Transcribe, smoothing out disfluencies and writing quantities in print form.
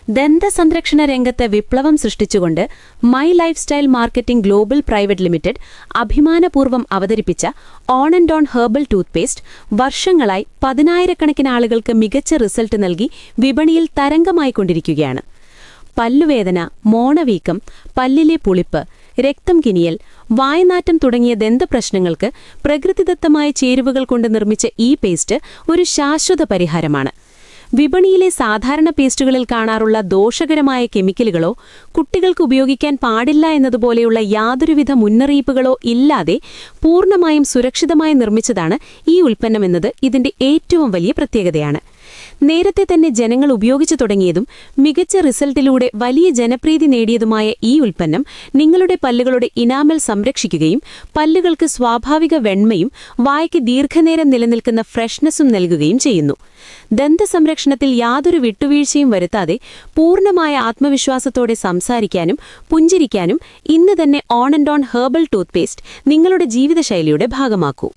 ദന്തസംരക്ഷണ രംഗത്ത് വിപ്ലവം സൃഷ്ടിച്ചുകൊണ്ട് my lifestyle marketing global private limited അഭിമാനപൂർവ്വം അവതരിപ്പിച്ച on and on herbal toothpaste വർഷങ്ങളായി 10,000-കണക്കിന് ആളുകൾക്ക് മികച്ച റിസൾട്ട് നൽകി വിപണിയിൽ തരംഗമായിക്കൊണ്ടിരിക്കുകയാണ്. പല്ലുവേദന, മോണവീക്കം, പല്ലിലെ പുളിപ്പ്, രക്തം കിനിയൽ, വായനാറ്റം തുടങ്ങിയ ദന്തപ്രശ്നങ്ങൾക്ക് പ്രകൃതിദത്തമായ ചേരുവകൾ കൊണ്ട് നിർമ്മിച്ച ഈ പേസ്റ്റ് ഒരു ശാശ്വത പരിഹാരമാണ്. വിപണിയിലെ സാധാരണ പേസ്റ്റുകളിൽ കാണാറുള്ള ദോഷകരമായ കെമിക്കലുകളോ കുട്ടികൾക്ക് ഉപയോഗിക്കാൻ പാടില്ല എന്നതുപോലെയുള്ള യാതൊരുവിധ മുന്നറിയിപ്പുകളോ ഇല്ലാതെ പൂർണ്ണമായും സുരക്ഷിതമായി നിർമ്മിച്ചതാണ് ഈ ഉൽപ്പന്നമെന്നത് ഇതിന്റെ ഏറ്റവും വലിയ പ്രത്യേകതയാണ്. നേരത്തെ തന്നെ ജനങ്ങൾ ഉപയോഗിച്ചു തുടങ്ങിയതും മികച്ച റിസൾട്ടിലൂടെ വലിയ ജനപ്രീതി നേടിയതുമായ ഈ ഉൽപ്പന്നം നിങ്ങളുടെ പല്ലുകളുടെ ഇനാമൽ സംരക്ഷിക്കുകയും പല്ലുകൾക്ക് സ്വാഭാവിക വെണ്മയും വായ്ക്ക് ദീർഘനേരം നിലനിൽക്കുന്ന ഫ്രഷ്നെസ്സും നൽകുകയും ചെയ്യുന്നു. ദന്തസംരക്ഷണത്തിൽ യാതൊരു വിട്ടുവീഴ്ചയും വരുത്താതെ പൂർണ്ണമായ ആത്മവിശ്വാസത്തോടെ സംസാരിക്കാനും പുഞ്ചിരിക്കാനും ഇന്ന് തന്നെ on and on herbal toothpaste നിങ്ങളുടെ ജീവിതശൈലിയുടെ ഭാഗമാക്കൂ.